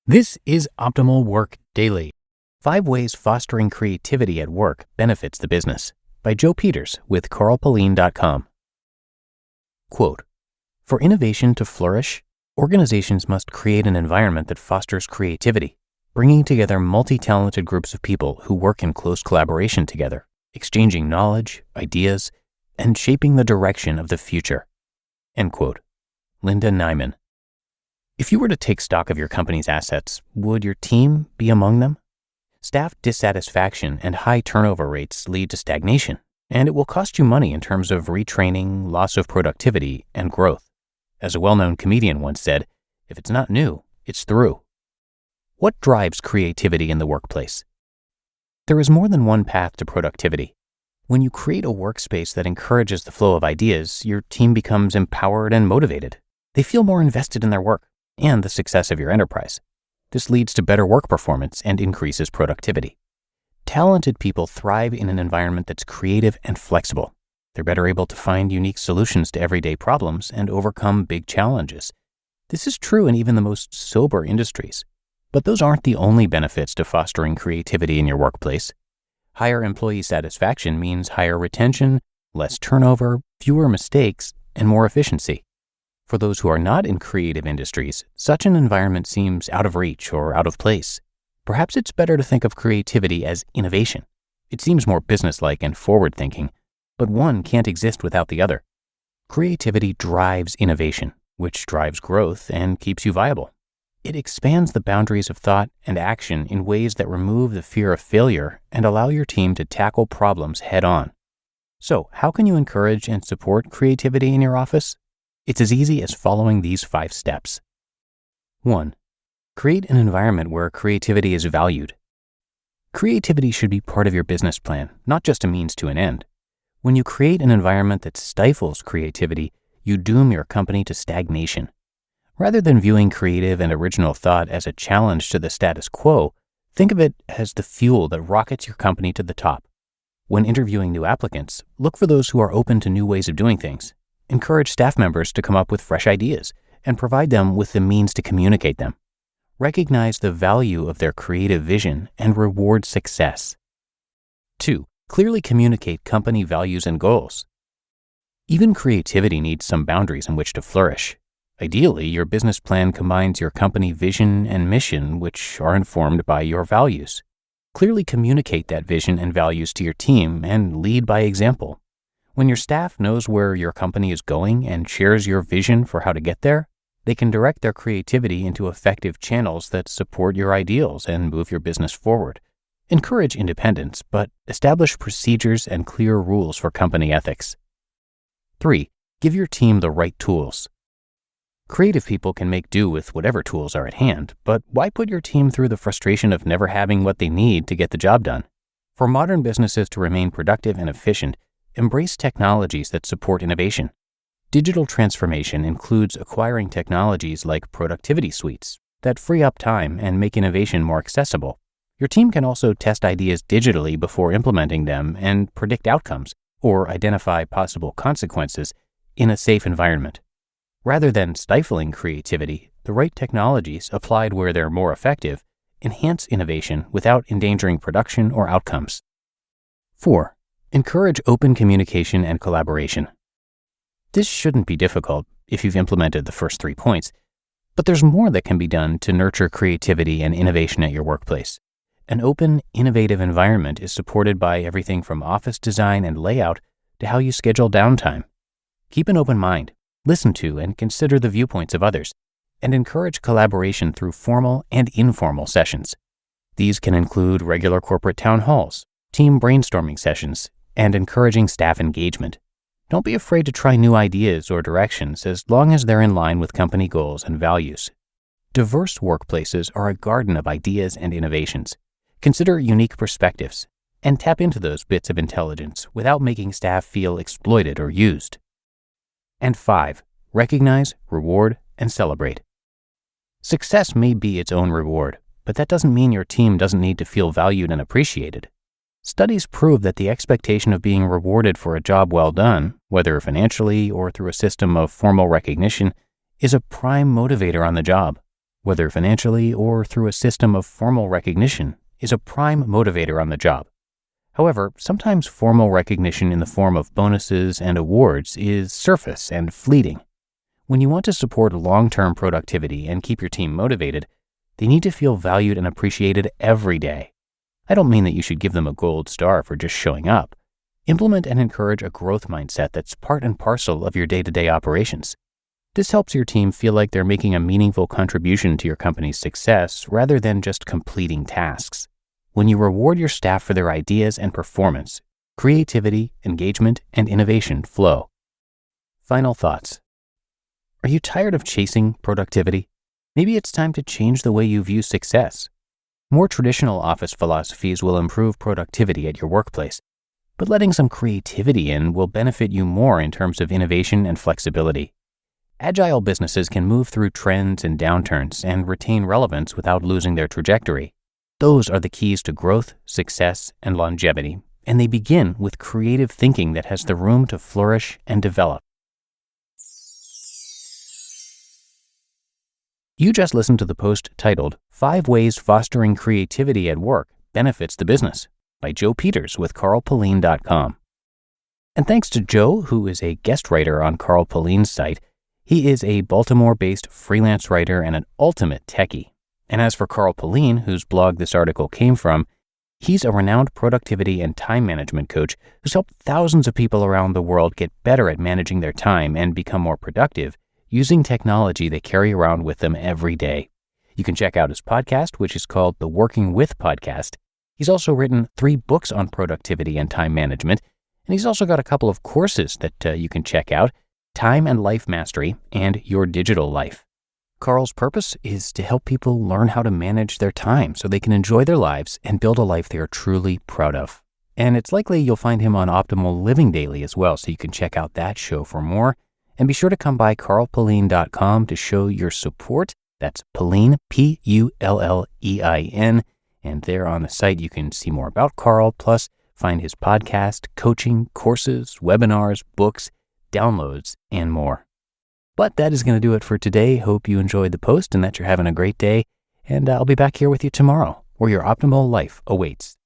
This is Optimal Work Daily. 5 Ways Fostering Creativity at Work Benefits the Business by Joe Peters with carlpauline.com. Quote, "For innovation to flourish, organizations must create an environment that fosters creativity, bringing together multi-talented groups of people who work in close collaboration together, exchanging knowledge, ideas, and shaping the direction of the future." End quote. Linda Nyman. If you were to take stock of your company's assets, would your team be among them? Staff dissatisfaction and high turnover rates lead to stagnation, and it will cost you money in terms of retraining, loss of productivity, and growth. As a well-known comedian once said, if it's not new, it's through. What drives creativity in the workplace? There is more than one path to productivity. When you create a workspace that encourages the flow of ideas, your team becomes empowered and motivated. They feel more invested in their work and the success of your enterprise. This leads to better work performance and increases productivity. Talented people thrive in an environment that's creative and flexible. They're better able to find unique solutions to everyday problems and overcome big challenges. This is true in even the most sober industries. But those aren't the only benefits to fostering creativity in your workplace. Higher employee satisfaction means higher retention, less turnover, fewer mistakes, and more efficiency. For those who are not in creative industries, such an environment seems out of reach or out of place. Perhaps it's better to think of creativity as innovation. It seems more businesslike and forward-thinking, but one can't exist without the other. Creativity drives innovation, which drives growth and keeps you viable. It expands the boundaries of thought and action in ways that remove the fear of failure and allow your team to tackle problems head-on. So, how can you encourage and support creativity in your office? It's as easy as following these 5 steps. 1. Create an environment where creativity is valued. Creativity should be part of your business plan, not just a means to an end. When you create an environment that stifles creativity, you doom your company to stagnation. Rather than viewing creative and original thought as a challenge to the status quo, think of it as the fuel that rockets your company to the top. When interviewing new applicants, look for those who are open to new ways of doing things. Encourage staff members to come up with fresh ideas and provide them with the means to communicate them. Recognize the value of their creative vision and reward success. 2. Clearly communicate company values and goals. Even creativity needs some boundaries in which to flourish. Ideally, your business plan combines your company vision and mission, which are informed by your values. Clearly communicate that vision and values to your team and lead by example. When your staff knows where your company is going and shares your vision for how to get there, they can direct their creativity into effective channels that support your ideals and move your business forward. Encourage independence, but establish procedures and clear rules for company ethics. 3. Give your team the right tools. Creative people can make do with whatever tools are at hand, but why put your team through the frustration of never having what they need to get the job done? For modern businesses to remain productive and efficient, embrace technologies that support innovation. Digital transformation includes acquiring technologies like productivity suites that free up time and make innovation more accessible. Your team can also test ideas digitally before implementing them and predict outcomes or identify possible consequences in a safe environment. Rather than stifling creativity, the right technologies applied where they're more effective enhance innovation without endangering production or outcomes. 4. Encourage open communication and collaboration. This shouldn't be difficult if you've implemented the first 3 points, but there's more that can be done to nurture creativity and innovation at your workplace. An open, innovative environment is supported by everything from office design and layout to how you schedule downtime. Keep an open mind, listen to and consider the viewpoints of others, and encourage collaboration through formal and informal sessions. These can include regular corporate town halls, team brainstorming sessions, and encouraging staff engagement. Don't be afraid to try new ideas or directions as long as they're in line with company goals and values. Diverse workplaces are a garden of ideas and innovations. Consider unique perspectives and tap into those bits of intelligence without making staff feel exploited or used. And 5, recognize, reward, and celebrate. Success may be its own reward, but that doesn't mean your team doesn't need to feel valued and appreciated. Studies prove that the expectation of being rewarded for a job well done, whether financially or through a system of formal recognition, is a prime motivator on the job. whether financially or through a system of formal recognition, is a prime motivator on the job. However, sometimes formal recognition in the form of bonuses and awards is surface and fleeting. When you want to support long-term productivity and keep your team motivated, they need to feel valued and appreciated every day. I don't mean that you should give them a gold star for just showing up. Implement and encourage a growth mindset that's part and parcel of your day-to-day operations. This helps your team feel like they're making a meaningful contribution to your company's success rather than just completing tasks. When you reward your staff for their ideas and performance, creativity, engagement, and innovation flow. Final thoughts. Are you tired of chasing productivity? Maybe it's time to change the way you view success. More traditional office philosophies will improve productivity at your workplace, but letting some creativity in will benefit you more in terms of innovation and flexibility. Agile businesses can move through trends and downturns and retain relevance without losing their trajectory. Those are the keys to growth, success, and longevity, and they begin with creative thinking that has the room to flourish and develop. You just listened to the post titled 5 Ways Fostering Creativity at Work Benefits the Business by Joe Peters with cultivating. And thanks to Joe, who is a guest writer on Carl Pauline's site. He is a Baltimore-based freelance writer and an ultimate techie. And as for Carl Pauline, whose blog this article came from, he's a renowned productivity and time management coach who's helped thousands of people around the world get better at managing their time and become more productive using technology they carry around with them every day. You can check out his podcast, which is called the Working With Podcast. He's also written 3 books on productivity and time management, and he's also got a couple of courses that you can check out, Time and Life Mastery and Your Digital Life. Carl's purpose is to help people learn how to manage their time so they can enjoy their lives and build a life they are truly proud of. And it's likely you'll find him on Optimal Living Daily as well, so you can check out that show for more. And be sure to come by cultivating.com to show your support. That's Pauline, Pullein. And there on the site, you can see more about Carl, plus find his podcast, coaching, courses, webinars, books, downloads, and more. But that is going to do it for today. Hope you enjoyed the post and that you're having a great day. And I'll be back here with you tomorrow, where your optimal life awaits.